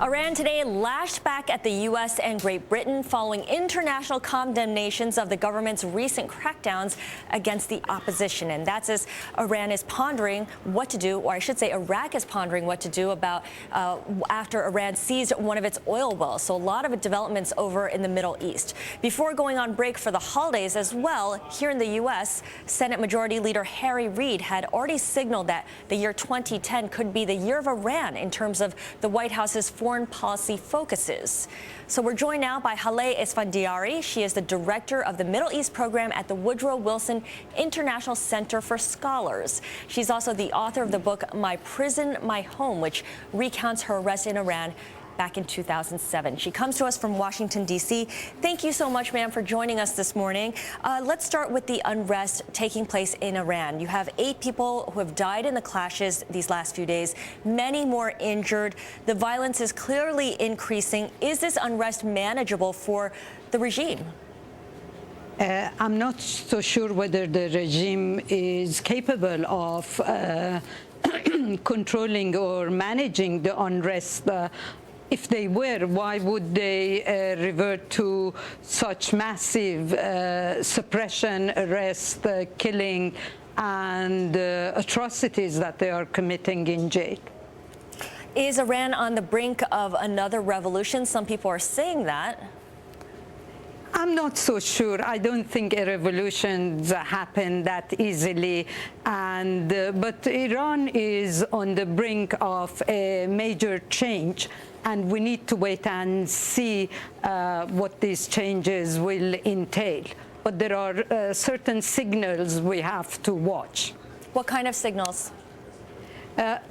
Iran today lashed back at the U.S. and Great Britain following international condemnations of the government's recent crackdowns against the opposition. And that's as Iran is pondering what to do, or I should say Iraq is pondering what to do about after Iran seized one of its oil wells. So a lot of developments over in the Middle East. Before going on break for the holidays as well, here in the U.S., Senate Majority Leader Harry Reid had already signaled that the year 2010 could be the year of Iran in terms of the White House's foreign policy focuses. So we're joined now by Haleh Esfandiari. She is the director of the Middle East program at the Woodrow Wilson International Center for Scholars. She's also the author of the book My Prison, My Home, which recounts her arrest in Iran back in 2007. She comes to us from Washington, D.C. Thank you so much, ma'am, for joining us this morning. Let's start with the unrest taking place in Iran. You have 8 people who have died in the clashes these last few days, many more injured. The violence is clearly increasing. Is this unrest manageable for the regime? I'm not so sure whether the regime is capable of controlling or managing the unrest. If they were, why would they revert to such massive suppression, arrest, killing, and atrocities that they are committing in jail? Is Iran on the brink of another revolution? Some people are saying that. I'm not so sure. I don't think a revolution happen that easily. But Iran is on the brink of a major change, and we need to wait and see what these changes will entail. But there are certain signals we have to watch. What kind of signals?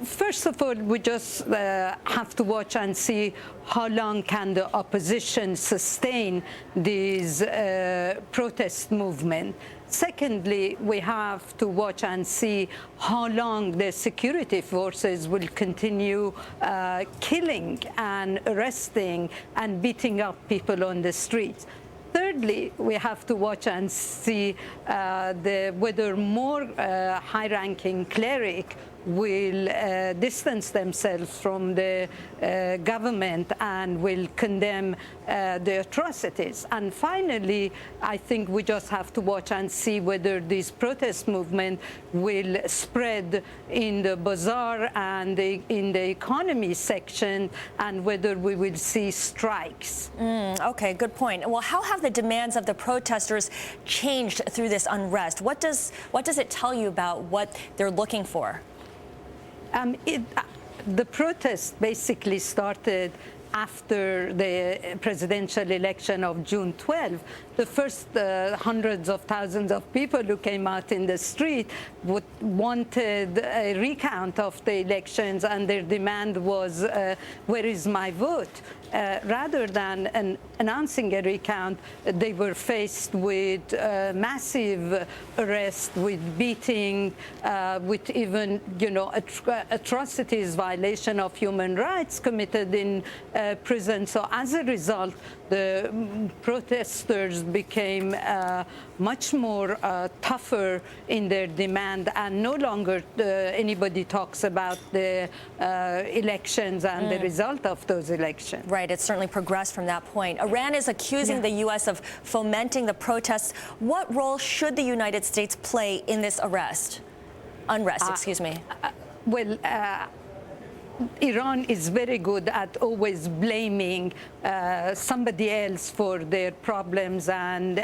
First of all, we just have to watch and see how long can the opposition sustain these protest movement. Secondly, we have to watch and see how long the security forces will continue killing and arresting and beating up people on the streets. Thirdly, we have to watch and see whether more high-ranking clerics will distance themselves from the government and will condemn the atrocities. And finally, I think we just have to watch and see whether this protest movement will spread in the bazaar and in the economy section, and whether we will see strikes. Okay, good point. Well, how have the demands of the protesters changed through this unrest? What does it tell you about what they're looking for? The protest basically started after the presidential election of June 12. The first hundreds of thousands of people who came out in the street wanted a recount of the elections, and their demand was, where is my vote? Rather than announcing a recount, they were faced with massive arrest, with beating, with even, atrocities, violation of human rights committed in prison. So as a result, the protesters became much more tougher in their demand, and no longer anybody talks about the elections and the result of those elections. Right, it's certainly progressed from that point. Iran is accusing the U.S. of fomenting the protests. What role should the United States play in this unrest, excuse me? Iran is very good at always blaming somebody else for their problems and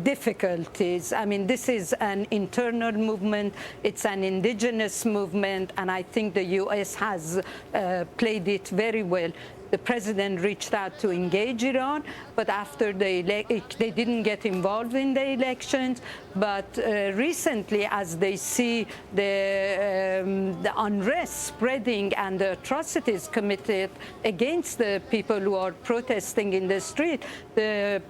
difficulties. I mean, this is an internal movement. It's an indigenous movement, and I think the U.S. has played it very well. The president reached out to engage Iran, but after they didn't get involved in the elections. But recently, as they see the unrest spreading and the atrocities committed against the people who are protesting in the street, the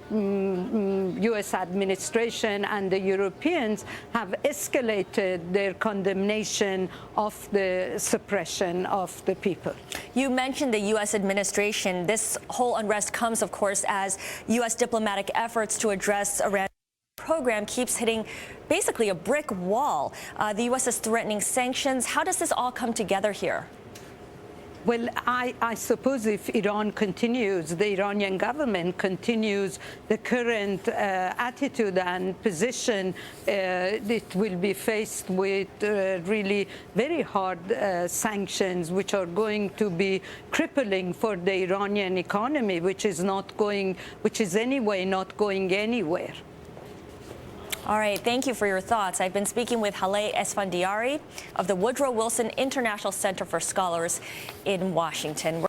U.S. administration and the Europeans have escalated their condemnation of the suppression of the people. You mentioned the U.S. administration. This whole unrest comes, of course, as U.S. diplomatic efforts to address Iran's program keeps hitting basically a brick wall. The U.S. is threatening sanctions. How does this all come together here? Well, I suppose if Iran continues, the Iranian government continues the current attitude and position, it will be faced with really very hard sanctions, which are going to be crippling for the Iranian economy, which is anyway not going anywhere. All right, thank you for your thoughts. I've been speaking with Haleh Esfandiari of the Woodrow Wilson International Center for Scholars in Washington.